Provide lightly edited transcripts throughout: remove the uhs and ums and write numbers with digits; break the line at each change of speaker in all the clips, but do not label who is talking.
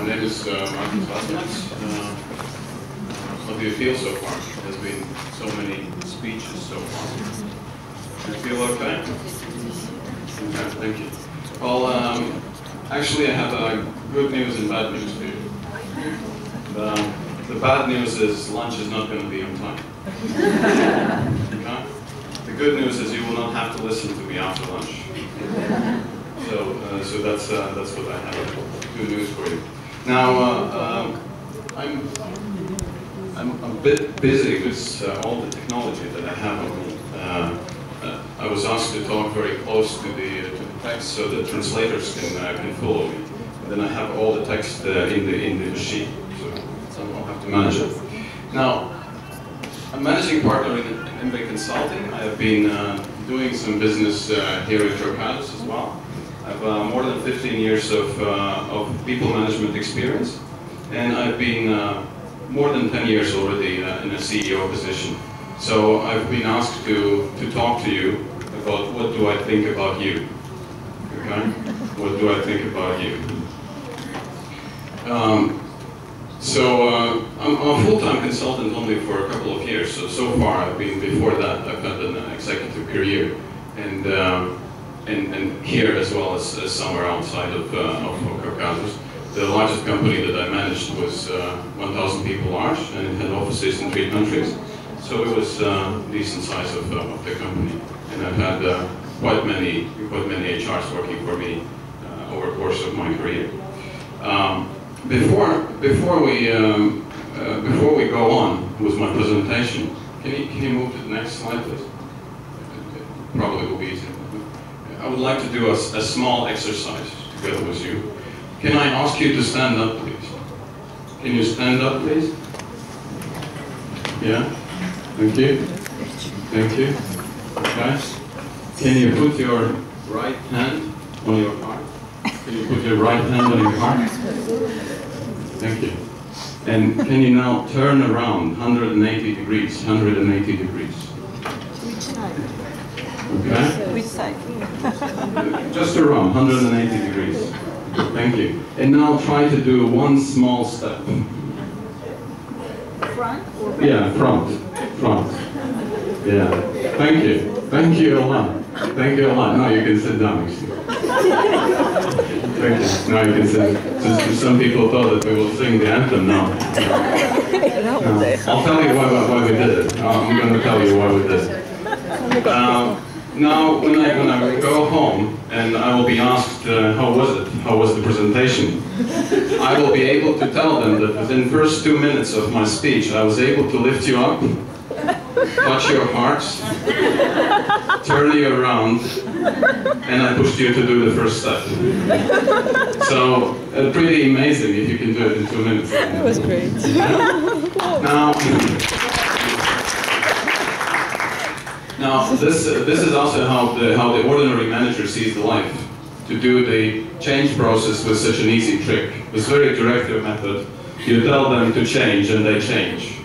My name is Vecvanags. How do you feel so far? There's been so many speeches so far. Do you feel okay? Okay, thank you. Well, actually I have good news and bad news for you. The bad news is lunch is not going to be on time. Okay? The good news is you will not have to listen to me after lunch. So that's what I have. Good news for you. Now, I'm a bit busy with all the technology that I have on me. I was asked to talk very close to the text so that translators can follow me. And then I have all the text in the machine, so somehow I have to manage it. Now, I'm managing partner in MBA Consulting. I have been doing some business here in Vecvanags as well. I have more than 15 years of people management experience, and I've been more than 10 years already in a CEO position. So I've been asked to talk to you about what do I think about you. Okay? What do I think about you? I'm a full-time consultant only for a couple of years. So far, I've been, before that, I've had an executive career, and here as well as somewhere outside of Vecvanags. The largest company that I managed was 1,000 people large, and it had offices in 3 countries. So it was a decent size of the company, and I've had quite many HRs working for me over the course of my career. Before we go on with my presentation, can you move to the next slide, please? Probably will be easier. I would like to do a small exercise together with you. Can I ask you to stand up, please? Can you stand up, please? Yeah? Thank you. Thank you. Okay. Can you put your right hand on your heart? Can you put your right hand on your heart? Thank you. And can you now turn around 180 degrees? 180 degrees.
Which side?
Okay?
Which side?
Just around 180 degrees. Thank you. And now try to do one small step.
Front or back?
Yeah, front. Front. Yeah. Thank you. Thank you a lot. Thank you a lot. Now you can sit down. Thank you. Now you can sit. Some people thought that we will sing the anthem now. I'll tell you why we did it. I'm going to tell you why we did it. Now, when I go home and I will be asked, how was it? How was the presentation? I will be able to tell them that within the first 2 minutes of my speech, I was able to lift you up, touch your hearts, turn you around, and I pushed you to do the first step. So, pretty amazing if you can do it in 2 minutes.
That was great.
Now, this is also how the ordinary manager sees the life. To do the change process with such an easy trick, this very directive method. You tell them to change and they change.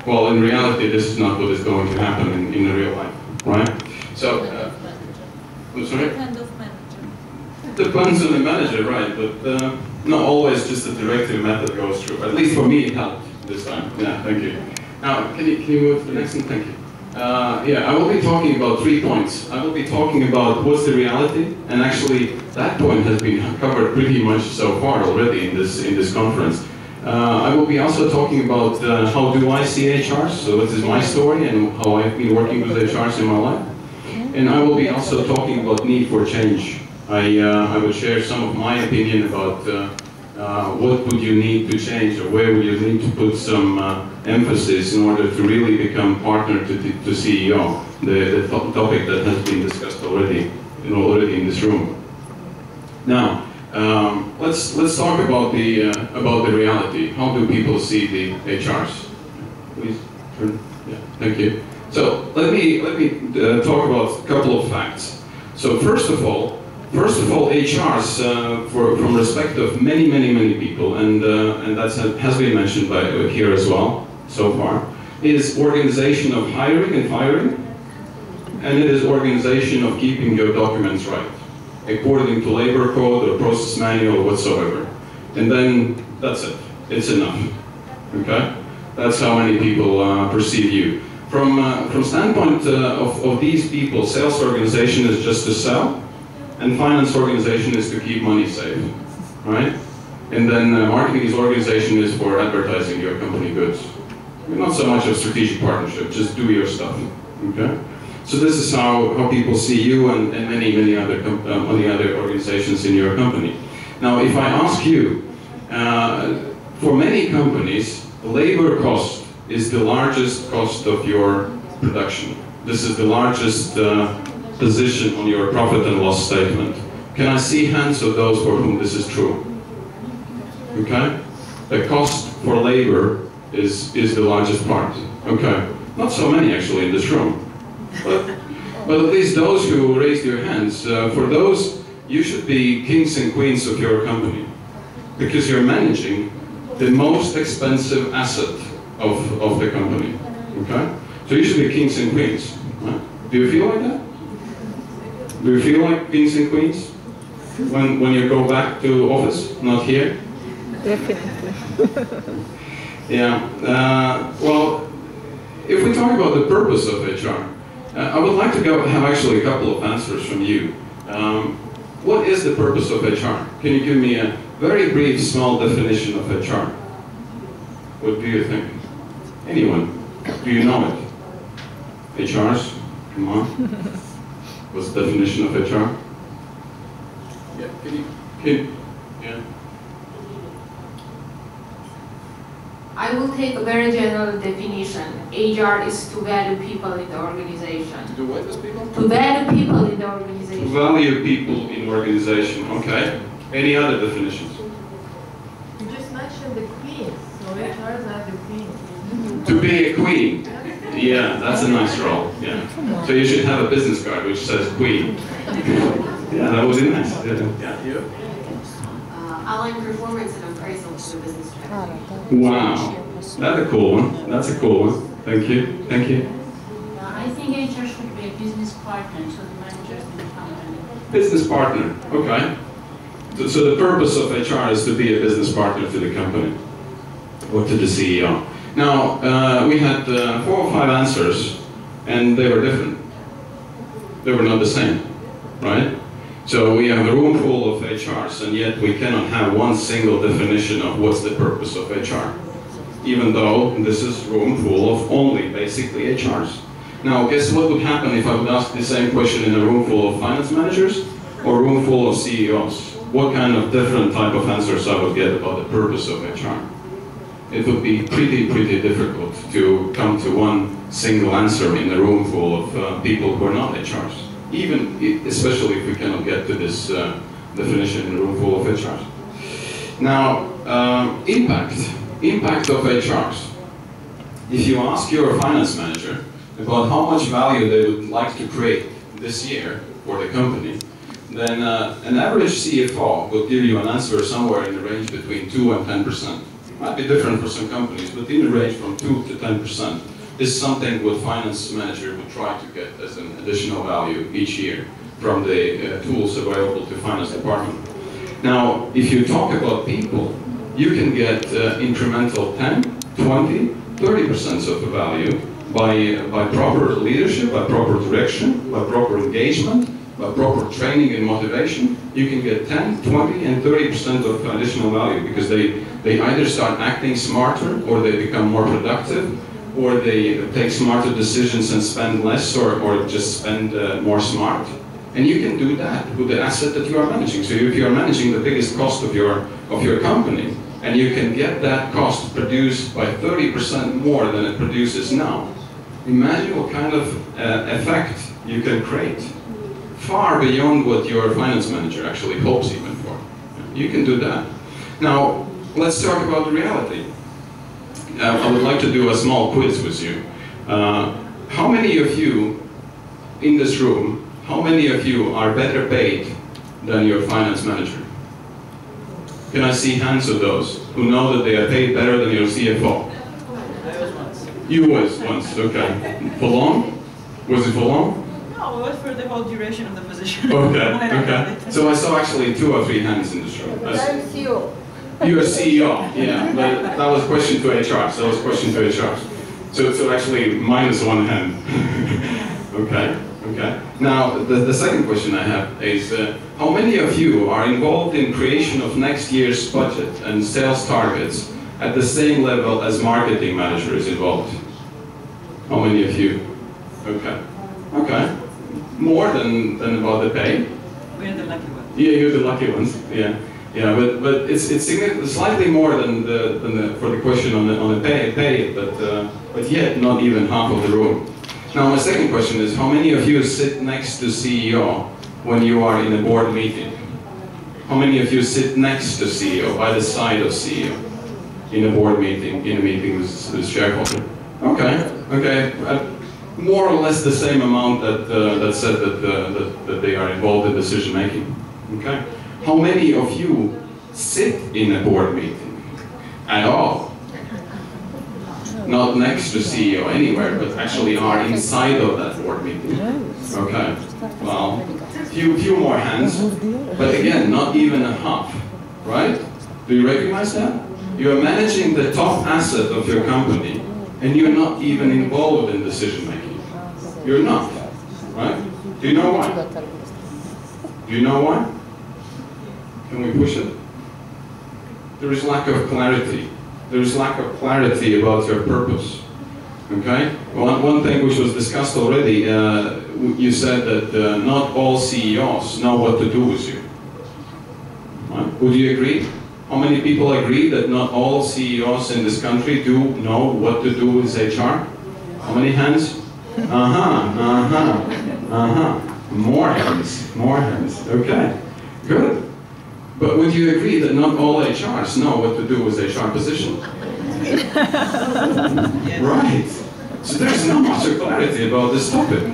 Well, in reality, this is not what is going to happen in the real life, right? So, I'm sorry?
Depends of manager.
It depends on the manager, right? But not always just the directive method goes through. At least for me, it helped this time. Yeah, thank you. Now, can you move to the next one? Thank you. I will be talking about 3 points. I will be talking about what's the reality, and actually that point has been covered pretty much so far already in this conference. I will be also talking about how do I see HRs, so this is my story and how I've been working with HRs in my life. And I will be also talking about need for change. I will share some of my opinion about what would you need to change, or where would you need to put some emphasis in order to really become partner to CEO, the topic that has been discussed already in this room. Now, let's talk about the reality. How do people see the HRs? Please turn. Yeah, thank you. So let me talk about a couple of facts. So first of all, HRs, from respect of many people, and that has been mentioned by here as well so far, is organization of hiring and firing, and it is organization of keeping your documents right, according to labor code or process manual whatsoever. And then that's it. It's enough. Okay? That's how many people perceive you. From standpoint of these people, sales organization is just to sell, and finance organization is to keep money safe, right? And then marketing organization is for advertising your company goods. Not so much of strategic partnership, just do your stuff, okay? So this is how people see you and many other organizations in your company. Now, if I ask you, for many companies, labor cost is the largest cost of your production. This is the largest position on your profit and loss statement. Can I see hands of those for whom this is true? Okay? The cost for labor is the largest part. Okay. Not so many actually in this room. But at least those who raised your hands, for those, you should be kings and queens of your company. Because you're managing the most expensive asset of the company. Okay? So you should be kings and queens. Right? Do you feel like that? Do you feel like kings and queens? When you go back to office, not here?
Definitely.
Yeah. Well, if we talk about the purpose of HR, I would like to have actually a couple of answers from you. What is the purpose of HR? Can you give me a very brief, small definition of HR? What do you think? Anyone? Do you know it? HRs? Come on. What's the definition of HR? Yeah. Yeah.
I will take a very general definition. HR is to value people in the organization.
To do what with people?
To value people in the organization.
To value people in organization. Okay. Any other definitions?
You just mentioned the queens, so HRs are the queens.
To be a queen. Yeah, that's a nice role. Yeah. So you should have a business card which says queen. Yeah, that would be nice. Yeah. You?
Align performance and appraisal to the business strategy.
Wow. That's a cool one. That's a cool one. Thank you. Thank you.
I think HR should be a business partner to the managers in the company.
Business partner. Okay. So the purpose of HR is to be a business partner to the company or to the CEO. Now, we had 4 or 5 answers, and they were different. They were not the same, right? So we have a room full of HRs, and yet we cannot have one single definition of what's the purpose of HR, even though this is room full of only basically HRs. Now, guess what would happen if I would ask the same question in a room full of finance managers or a room full of CEOs? What kind of different type of answers I would get about the purpose of HR? It would be pretty difficult to come to one single answer in a room full of people who are not HRs. Especially if we cannot get to this definition in a room full of HRs. Now, impact of HRs. If you ask your finance manager about how much value they would like to create this year for the company, then an average CFO will give you an answer somewhere in the range between 2 and 10%. Might be different for some companies, but in the range from 2 to 10%. This is something what finance manager would try to get as an additional value each year from the tools available to finance department. Now, if you talk about people, you can get incremental 10, 20, 30% of the value by proper leadership, by proper direction, by proper engagement, by proper training and motivation. You can get 10, 20, and 30% of additional value because they either start acting smarter or they become more productive, or they take smarter decisions and spend less, or just spend more smart. And you can do that with the asset that you are managing. So if you are managing the biggest cost of your company, and you can get that cost produced by 30% more than it produces now, imagine what kind of effect you can create. Far beyond what your finance manager actually hopes even for. You can do that. Now, let's talk about the reality. I would like to do a small quiz with you. How many of you in this room, how many of you are better paid than your finance manager? Can I see hands of those who know that they are paid better than your CFO?
I was once.
You was once, okay. For long? Was it for long?
No, it was for the whole duration of the position.
Okay, okay. So I saw actually 2 or 3 hands in this room.
I'm CEO.
You're a CEO, yeah, but that was a question to HR, so that was a question to HR. So actually, minus one hand. Okay, okay. Now, the second question I have is, how many of you are involved in creation of next year's budget and sales targets at the same level as marketing manager is involved? How many of you? Okay, okay. More than about the pay?
We're the lucky ones.
Yeah, you're the lucky ones, yeah. Yeah, but it's slightly more than for the question on the pay, but yet not even half of the room. Now my second question is, how many of you sit next to CEO when you are in a board meeting? How many of you sit next to CEO, by the side of CEO, in a board meeting, in a meeting with shareholder? Okay, okay. More or less the same amount that said that they are involved in decision making. Okay. How many of you sit in a board meeting at all? Not next to CEO anywhere, but actually are inside of that board meeting. Okay. Well, few more hands, but again, not even a half, right? Do you recognize that? You are managing the top asset of your company, and you're not even involved in decision making. You're not, right? Do you know why? Do you know why? Can we push it? There is lack of clarity. There is lack of clarity about your purpose. Okay? One thing which was discussed already, you said that not all CEOs know what to do with you. Right? Would you agree? How many people agree that not all CEOs in this country do know what to do with HR? How many hands? More hands, more hands. Okay, good. But would you agree that not all HRs know what to do with HR position? Right. So there's not much clarity about this topic.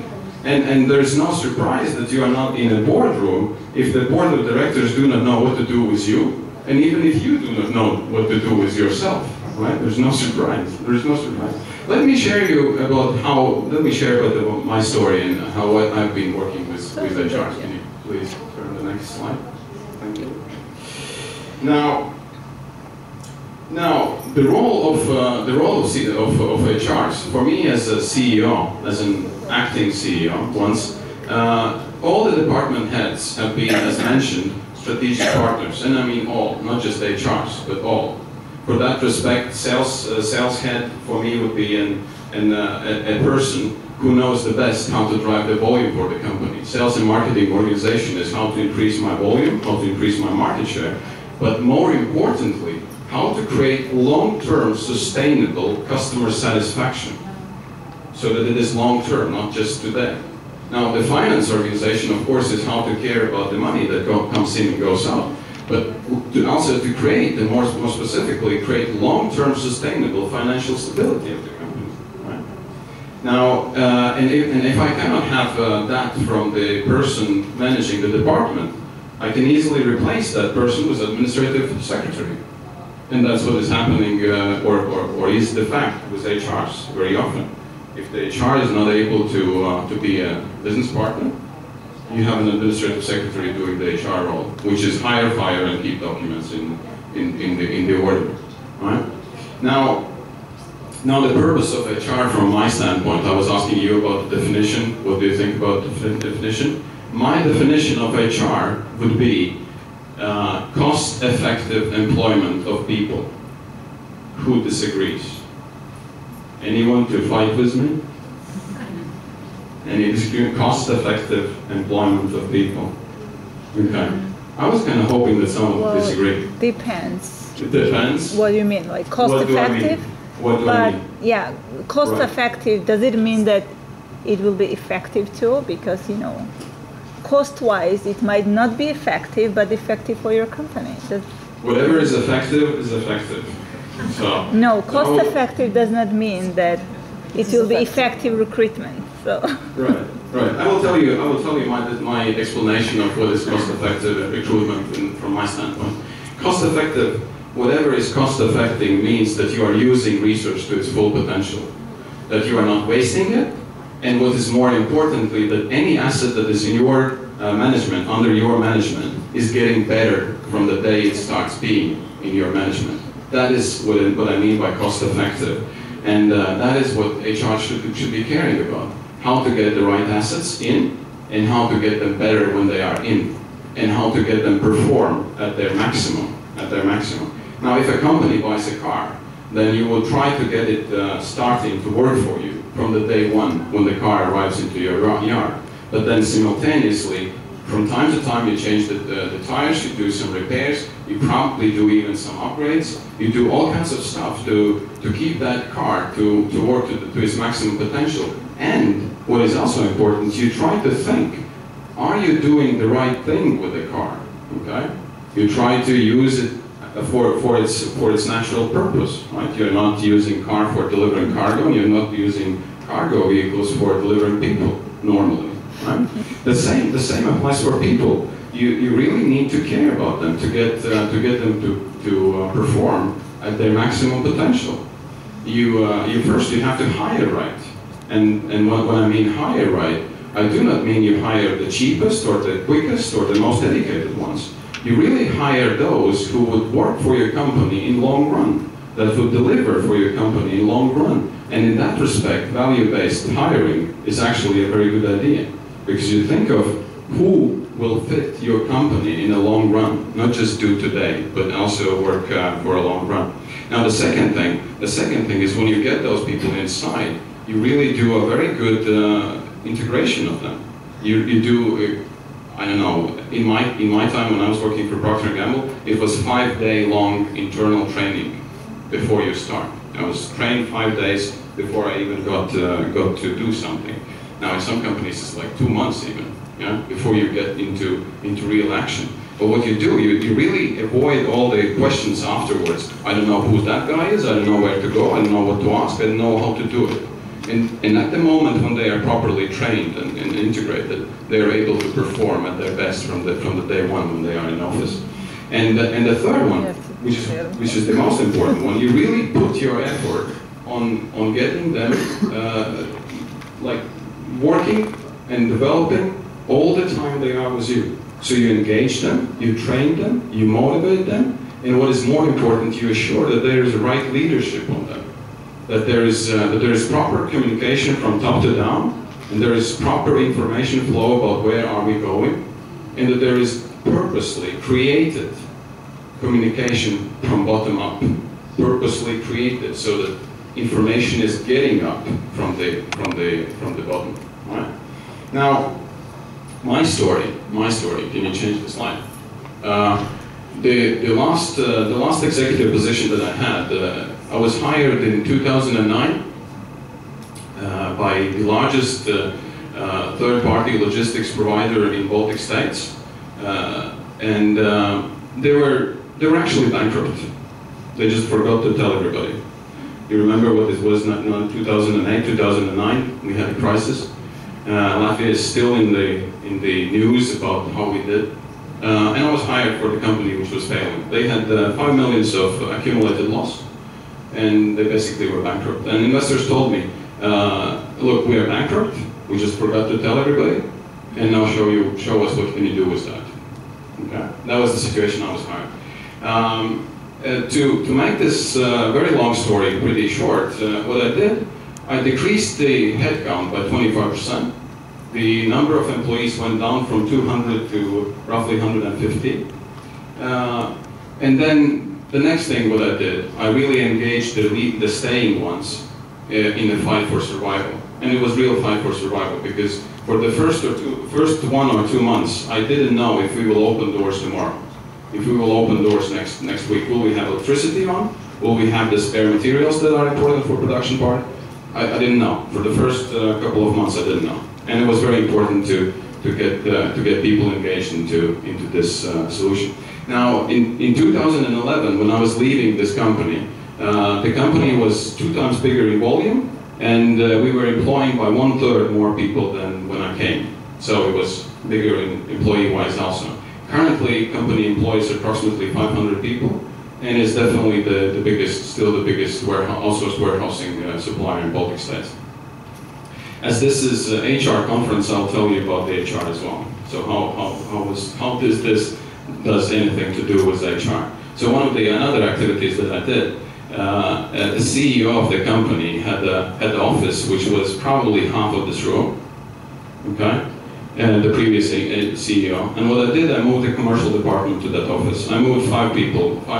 And there's no surprise that you are not in a boardroom if the board of directors do not know what to do with you, and even if you do not know what to do with yourself, right? There's no surprise. There's no surprise. Let me share about my story and how I've been working with HRs. Can you please turn to the next slide? Thank you. Now, the role of HRs for me as a CEO, as an acting CEO once, all the department heads have been, as mentioned, strategic partners, and I mean all, not just HRs, but all. For that respect, sales head for me would be a person who knows the best how to drive the volume for the company. Sales and marketing organization is how to increase my volume, how to increase my market share, but more importantly, how to create long-term sustainable customer satisfaction so that it is long-term, not just today. Now, the finance organization, of course, is how to care about the money that comes in and goes out, but also to create, and more specifically, create long-term sustainable financial stability of the company. Right? Now, and if I cannot have that from the person managing the department, I can easily replace that person with administrative secretary. And that's what is happening, or is the fact with HRs very often. If the HR is not able to be a business partner, you have an administrative secretary doing the HR role, which is hire, fire, and keep documents in the order. Right? Now the purpose of HR from my standpoint, I was asking you about the definition. What do you think about the definition? My definition of HR would be cost-effective employment of people. Who disagrees? Anyone to fight with me? Any disagree? Cost-effective employment of people. Okay. I was kind of hoping that someone would disagree.
Depends.
It depends.
What do you mean? Like cost-effective?
What do I mean?
Yeah, cost-effective, does it mean that it will be effective too? Because, you know, cost-wise, it might not be effective, but effective for your company.
Whatever is effective is effective. So,
no, cost-effective does not mean that it will be effective recruitment. So.
Right. I will tell you my explanation of what is cost-effective recruitment from my standpoint. Cost-effective, whatever is cost-effective means that you are using research to its full potential, that you are not wasting it, and what is more importantly, that any asset that is in your management, under your management, is getting better from the day it starts being in your management. That is what I mean by cost effective. And that is what HR should be caring about. How to get the right assets in, and how to get them better when they are in, and how to get them perform at their maximum. Now, if a company buys a car, then you will try to get it starting to work for you from the day one when the car arrives into your yard. But then simultaneously, from time to time, you change the tires, you do some repairs, you probably do even some upgrades, you do all kinds of stuff to keep that car to work to its maximum potential. And what is also important, you try to think, are you doing the right thing with the car? Okay? You try to use it for its natural purpose, right? You're not using car for delivering cargo, and you're not using cargo vehicles for delivering people normally, right? The same applies for people. You really need to care about them to get them to perform at their maximum potential. You have to hire right, and when I mean hire right, I do not mean you hire the cheapest or the quickest or the most dedicated ones. You really hire those who would work for your company in long run, that would deliver for your company in long run. And in that respect, value-based hiring is actually a very good idea, because you think of who will fit your company in the long run, not just do today, but also work for a long run. Now, the second thing is when you get those people inside, you really do a very good integration of them. You do. I don't know, in my time when I was working for Procter & Gamble, it was 5-day-long internal training before you start. I was trained 5 days before I even got to do something. Now in some companies it's like 2 months even, yeah, before you get into real action. But what you do, you really avoid all the questions afterwards. I don't know who that guy is, I don't know where to go, I don't know what to ask, I don't know how to do it. And at the moment when they are properly trained and integrated, they are able to perform at their best from the day one when they are in office. And the third one, which is the most important one, you really put your effort on getting them like working and developing all the time they are with you. So you engage them, you train them, you motivate them, and what is more important, you assure that there is the right leadership on them. That there is proper communication from top to down, and there is proper information flow about where are we going, and that there is purposely created communication from bottom up, purposely created so that information is getting up from the bottom. Right? Now, my story. Can you change the slide? The last executive position that I had. I was hired in 2009 by the largest third-party logistics provider in Baltic states, and they were actually bankrupt. They just forgot to tell everybody. You remember what it was in 2008, 2009? We had a crisis. Latvia is still in the news about how we did. And I was hired for the company which was failing. They had 5 million of accumulated loss, and they basically were bankrupt. And investors told me, look, we are bankrupt, we just forgot to tell everybody, and now show us what can you do with that. Okay? That was the situation I was hired. To make this very long story pretty short, what I did, I decreased the headcount by 25%. The number of employees went down from 200 to roughly 150. And then the next thing what I did, I really engaged the staying ones in the fight for survival. And it was real fight for survival, because for the first 1 or 2 months, I didn't know if we will open doors tomorrow. If we will open doors next week, will we have electricity on? Will we have the spare materials that are important for production part? I didn't know. For the first couple of months, I didn't know. And it was very important to get people engaged into this solution. Now, in 2011, when I was leaving this company, the company was 2 times bigger in volume, and we were employing by 1/3 more people than when I came. So it was bigger employee-wise also. Currently, company employs approximately 500 people, and is definitely still the biggest outsourced warehousing supplier in Baltic states. As this is an HR conference, I'll tell you about the HR as well. So how does this anything to do with HR? So one of the another activities that I did, the CEO of the company had an office which was probably half of this room, okay? The previous CEO. And what I did, I moved the commercial department to that office. I moved 5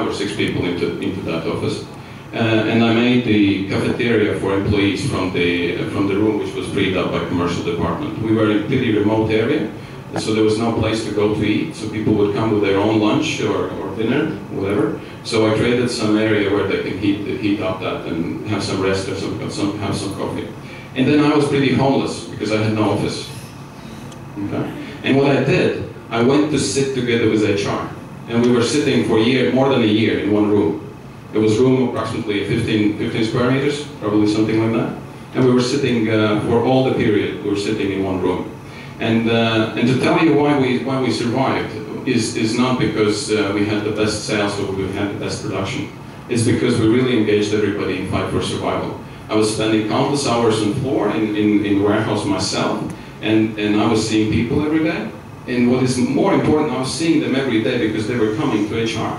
or 6 people into that office. And I made the cafeteria for employees from the room which was freed up by commercial department. We were in a pretty remote area, so there was no place to go to eat, so people would come with their own lunch or dinner, whatever. So I created some area where they can heat up that and have some rest or have some coffee. And then I was pretty homeless because I had no office. Okay? And what I did, I went to sit together with HR. And we were sitting for more than a year in one room. It was room approximately 15 square meters, probably something like that. And we were sitting for all the period, we were sitting in one room. And to tell you why we survived is not because we had the best sales or we had the best production. It's because we really engaged everybody in fight for survival. I was spending countless hours on the floor in warehouse myself, and I was seeing people every day. And what is more important, I was seeing them every day because they were coming to HR.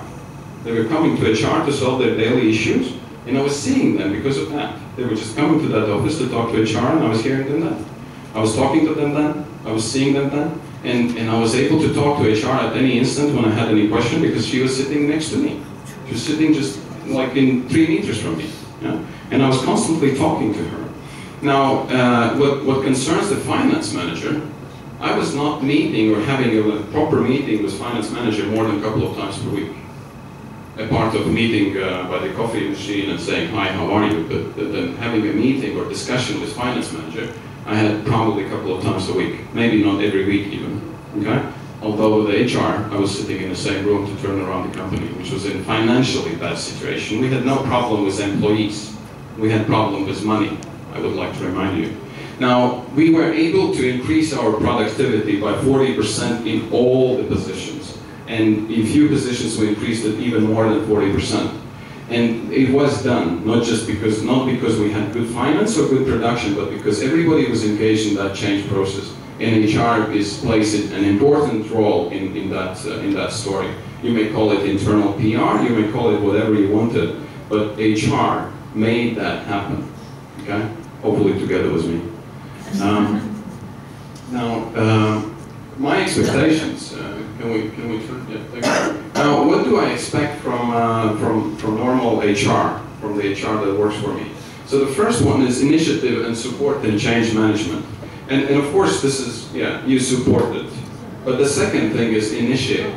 They were coming to HR to solve their daily issues, and I was seeing them because of that. They were just coming to that office to talk to HR, and I was hearing them then. I was talking to them then, I was seeing them then, and I was able to talk to HR at any instant when I had any question because she was sitting next to me. She was sitting just like in 3 meters from me. Yeah? And I was constantly talking to her. Now, what concerns the finance manager, I was not meeting or having a proper meeting with finance manager more than a couple of times per week. A part of meeting by the coffee machine and saying, hi, how are you? But then having a meeting or discussion with finance manager, I had probably a couple of times a week, maybe not every week even, okay? Although with the HR, I was sitting in the same room to turn around the company, which was in financially bad situation. We had no problem with employees. We had problem with money, I would like to remind you. Now, we were able to increase our productivity by 40% in all the positions. And in few positions, we increased it even more than 40%. And it was done, not because we had good finance or good production, but because everybody was engaged in that change process. And HR plays an important role in that story. You may call it internal PR, you may call it whatever you wanted, but HR made that happen, okay? Hopefully together with me. My expectations, can we turn, yeah, thank you. Now, what do I expect from normal HR, from the HR that works for me? So the first one is initiative and support and change management. And of course, this is, yeah, you support it. But the second thing is initiate.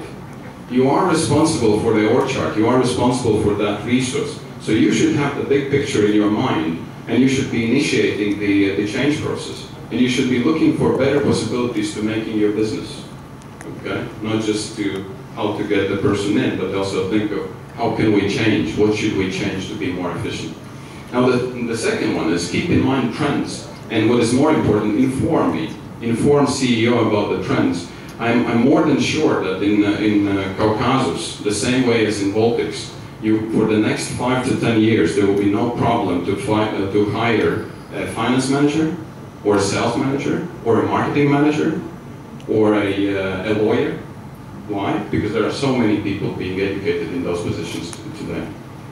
You are responsible for the org chart, you are responsible for that resource. So you should have the big picture in your mind, and you should be initiating the change process. And you should be looking for better possibilities to making your business, okay? Not just to how to get the person in, but also think of how can we change, what should we change to be more efficient. Now the second one is keep in mind trends, and what is more important, inform me. Inform CEO about the trends. I'm more than sure that in Caucasus, the same way as in Baltics, for the next 5 to 10 years, there will be no problem to hire a finance manager, or a sales manager, or a marketing manager, or a lawyer. Why? Because there are so many people being educated in those positions today.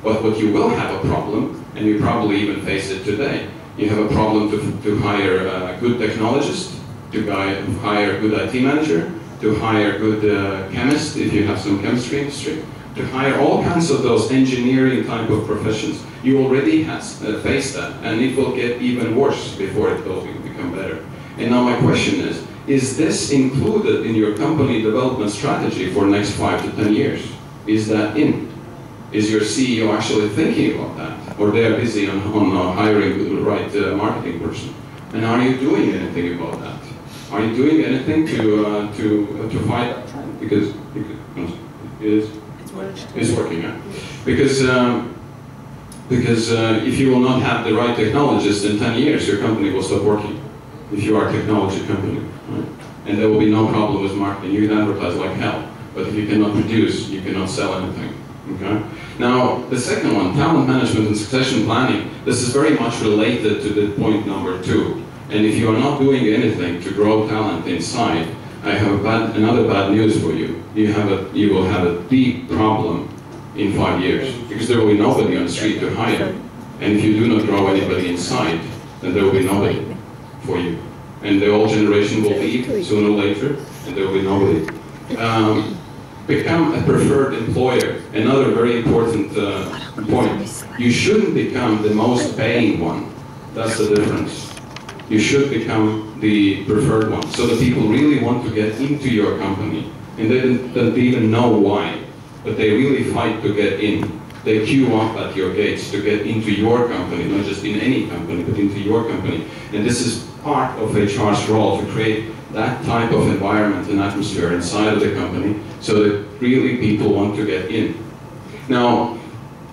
But what you will have a problem, and you probably even face it today, you have a problem to hire a good technologist, to hire a good IT manager, to hire a good chemist if you have some chemistry industry, to hire all kinds of those engineering type of professions. You already have faced that, and it will get even worse before it will become better. And now my question is this included in your company development strategy for the next 5 to 10 years? Is that in? Is your CEO actually thinking about that? Or they are busy on hiring the right marketing person? And are you doing anything about that? Are you doing anything to fight that trend? Because it's working, yeah. Because if you will not have the right technologist in 10 years, your company will stop working. If you are a technology company, right? And there will be no problem with marketing. You can advertise like hell, but if you cannot produce, you cannot sell anything. Okay? Now, the second one, talent management and succession planning. This is very much related to the point number 2. And if you are not doing anything to grow talent inside, I have another bad news for you. You will have a deep problem in 5 years, because there will be nobody on the street to hire. And if you do not grow anybody inside, then there will be nobody for you. And the old generation will leave sooner or later, and there will be nobody. Become a preferred employer. Another very important point. You shouldn't become the most paying one. That's the difference. You should become the preferred one. So the people really want to get into your company. And they don't even know why, but they really fight to get in. They queue up at your gates to get into your company, not just in any company, but into your company. And this is part of HR's role, to create that type of environment and atmosphere inside of the company so that really people want to get in. Now,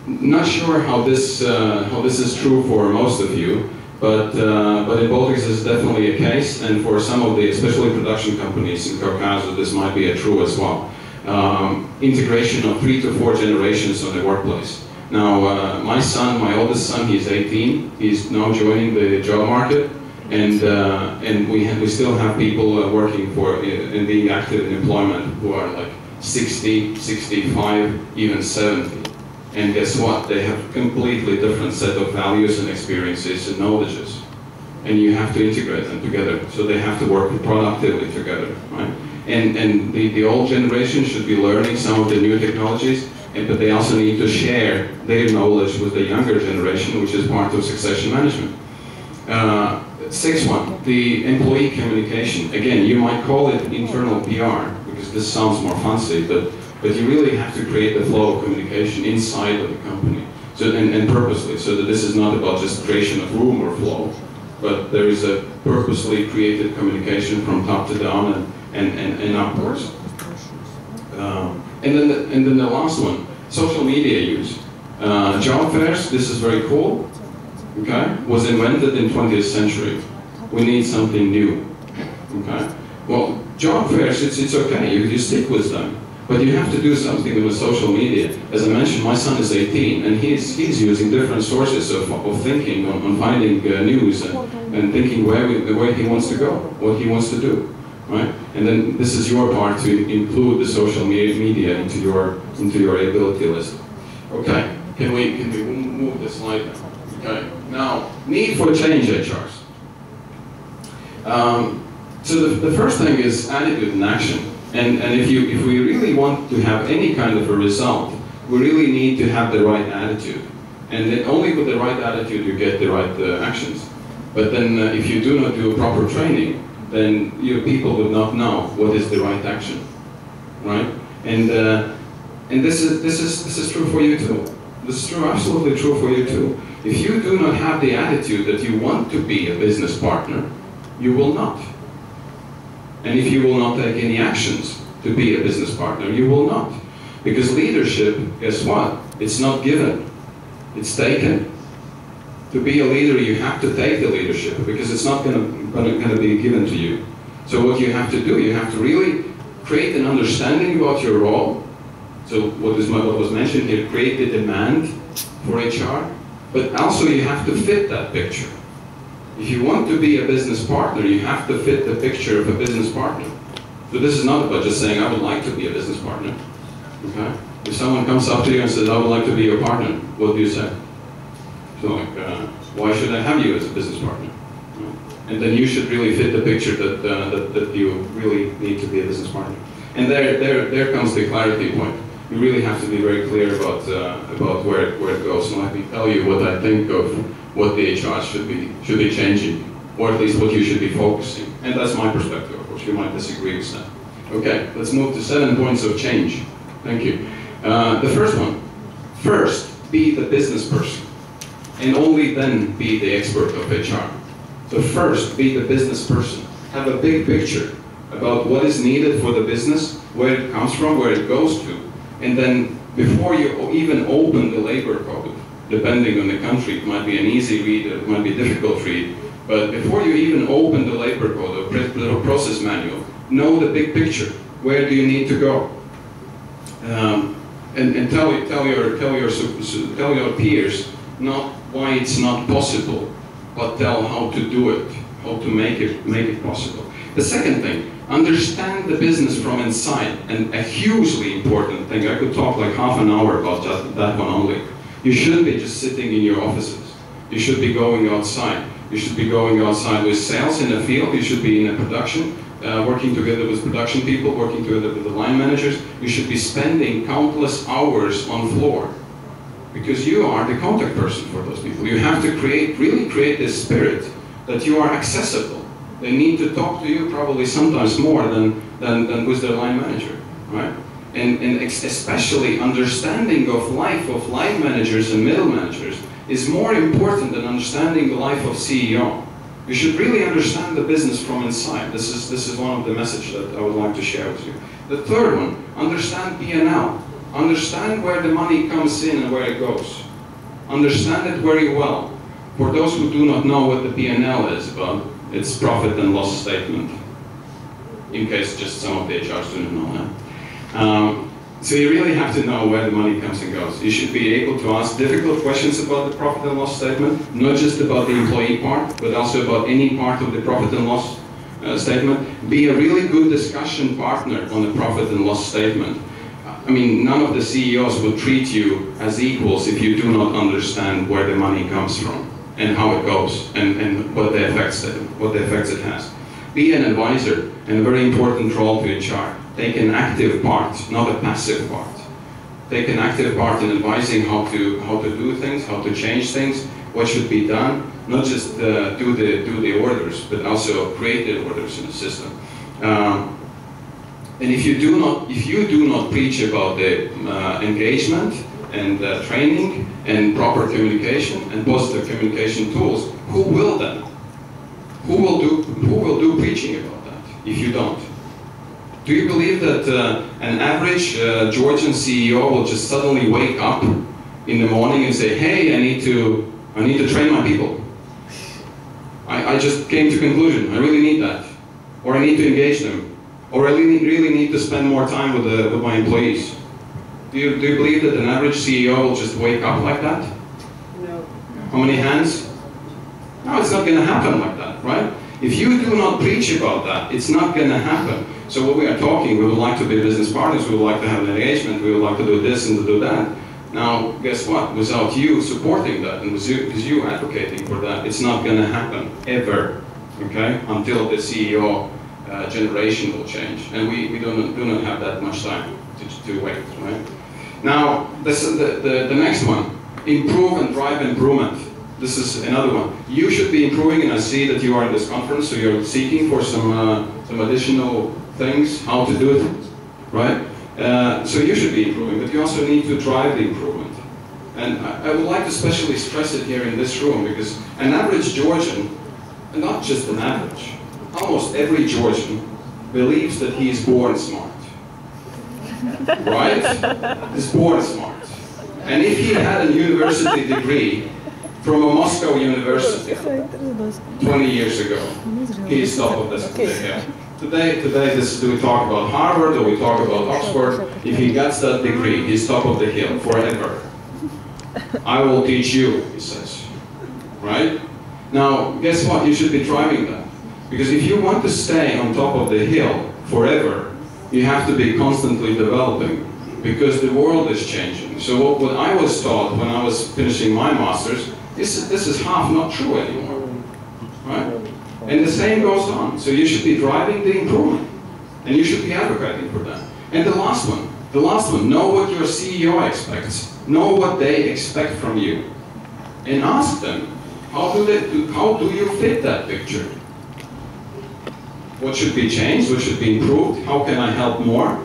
not sure how this is true for most of you, but in Baltics this is definitely a case, and for some of the, especially production companies in Caucasus, this might be true as well. Integration of 3 to 4 generations on the workplace. Now, my son, my oldest son, he's 18. He's now joining the job market, and we still have people working for and being active in employment who are like 60, 65, even 70. And guess what? They have a completely different set of values and experiences and knowledges, and you have to integrate them together. So they have to work productively together, right? And the old generation should be learning some of the new technologies, but they also need to share their knowledge with the younger generation, which is part of succession management. Sixth one, the employee communication. Again, you might call it internal PR, because this sounds more fancy, but you really have to create the flow of communication inside of the company, so, and purposely, so that this is not about just creation of room or flow, but there is a purposely created communication from top to down and upwards. And then the last one, social media use. Job fairs, this is very cool, okay, was invented in 20th century. We need something new, okay? Well, job fairs, it's okay, you stick with them, but you have to do something with social media. As I mentioned, my son is 18, and he's using different sources of thinking on finding news and thinking where he wants to go, what he wants to do. Right? And then this is your part to include the social media into your ability list. Okay, can we move this slide now? Okay, now need for change HRs. So the first thing is attitude and action. And if we really want to have any kind of a result, we really need to have the right attitude. And then only with the right attitude you get the right actions. But then if you do not do proper training, then your people would not know what is the right action, right? And this is true for you too. This is true, absolutely true for you too. If you do not have the attitude that you want to be a business partner, you will not. And if you will not take any actions to be a business partner, you will not. Because leadership, guess what? It's not given, it's taken. To be a leader, you have to take the leadership, because it's not going to be given to you. So what you have to do, you have to really create an understanding about your role. So what was mentioned here, create the demand for HR, but also you have to fit that picture. If you want to be a business partner, you have to fit the picture of a business partner. So this is not about just saying, I would like to be a business partner. Okay? If someone comes up to you and says, I would like to be your partner, what do you say? So like, why should I have you as a business partner? And then you should really fit the picture that you really need to be a business partner. And there comes the clarity point. You really have to be very clear about where it goes. And let me tell you what I think of what the HR should be changing, or at least what you should be focusing. And that's my perspective, of course. You might disagree with that. Okay, let's move to 7 points of change. Thank you. The first one, first, be the business person, and only then be the expert of HR. So first, be the business person. Have a big picture about what is needed for the business, where it comes from, where it goes to. And then before you even open the labor code, depending on the country, it might be an easy read, it might be a difficult read, but before you even open the labor code or process manual, know the big picture. Where do you need to go? And tell your peers not why it's not possible, but tell how to do it, how to make it possible. The second thing, Understand the business from inside, and a hugely important thing, I could talk like half an hour about just that one only. You shouldn't be just sitting in your offices. You should be going outside. You should be going outside with sales in the field. You should be in a production, working together with production people, working together with the line managers. You should be spending countless hours on floor, because you are the contact person for those people. You have to really create this spirit that you are accessible. They need to talk to you probably sometimes more than with their line manager, right? And especially understanding of life of line managers and middle managers is more important than understanding the life of CEO. You should really understand the business from inside. This is one of the messages that I would like to share with you. The third one, understand P&L. Understand where the money comes in and where it goes. Understand it very well. For those who do not know what the P&L is about, it's profit and loss statement. In case just some of the HR students know that. So you really have to know where the money comes and goes. You should be able to ask difficult questions about the profit and loss statement, not just about the employee part, but also about any part of the profit and loss statement. Be a really good discussion partner on the profit and loss statement. I mean, none of the CEOs will treat you as equals if you do not understand where the money comes from and how it goes and what the effects it has. Be an advisor, and a very important role to HR. Take an active part, not a passive part. Take an active part in advising how to do things, how to change things, what should be done. Not just do the orders, but also create the orders in the system. And if you do not preach about the engagement and training and proper communication and positive communication tools, who will then? Who will do preaching about that if you don't? Do you believe that an average Georgian CEO will just suddenly wake up in the morning and say, "Hey, I need to train my people. I just came to conclusion. I really need that, or I need to engage them, or I really need to spend more time with my employees"? Do you believe that an average CEO will just wake up like that?
No.
How many hands? No, it's not going to happen like that, right? If you do not preach about that, it's not going to happen. So what we are talking, we would like to be business partners, we would like to have an engagement, we would like to do this and to do that. Now, guess what? Without you supporting that and with you advocating for that, it's not going to happen, ever, okay? Until the CEO generation will change. And we do not have that much time to wait, right? Now, this is the next one. Improve and drive improvement. This is another one. You should be improving, and I see that you are in this conference, so you're seeking for some additional things, how to do it, right? So you should be improving, but you also need to drive the improvement. And I would like to especially stress it here in this room, because an average Georgian, and not just an average, almost every Georgian believes that he is born smart. Right? He's born smart. And if he had a university degree from a Moscow university 20 years ago, he is top of this hill. Today we talk about Harvard or we talk about Oxford. If he gets that degree, he's top of the hill forever. I will teach you, he says. Right? Now, guess what? You should be driving that. Because if you want to stay on top of the hill forever, you have to be constantly developing, because the world is changing. So what I was taught when I was finishing my master's, this is half not true anymore, right? And the same goes on. So you should be driving the improvement, and you should be advocating for that. And the last one, know what your CEO expects. Know what they expect from you, and ask them, how do you fit that picture? What should be changed? What should be improved? How can I help more?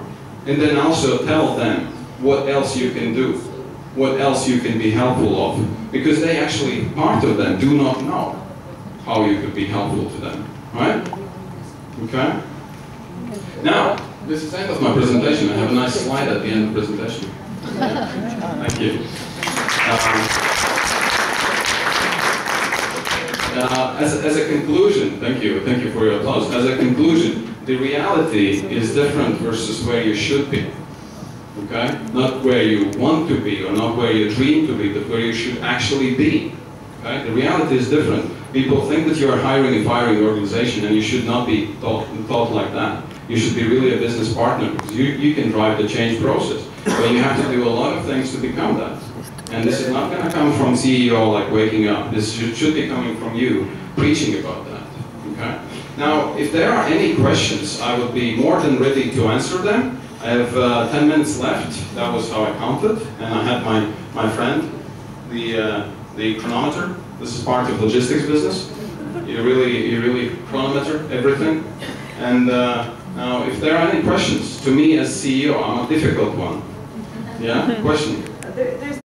And then also tell them what else you can do, what else you can be helpful of, because they actually, part of them, do not know how you could be helpful to them, right? Okay? Now, this is the end of my presentation. I have a nice slide at the end of the presentation. Thank you. As a conclusion, thank you for your applause. As a conclusion, the reality is different versus where you should be. Okay? Not where you want to be or not where you dream to be, but where you should actually be. Okay? The reality is different. People think that you are hiring and firing organization, and you should not be thought like that. You should be really a business partner because you can drive the change process. But you have to do a lot of things to become that. And this is not going to come from CEO like waking up. This should be coming from you preaching about that. Okay? Now, if there are any questions, I would be more than ready to answer them. I have 10 minutes left. That was how I counted. And I had my friend, the chronometer. This is part of logistics business. You really chronometer everything. And now, if there are any questions, to me as CEO, I'm a difficult one. Yeah? Question?
There's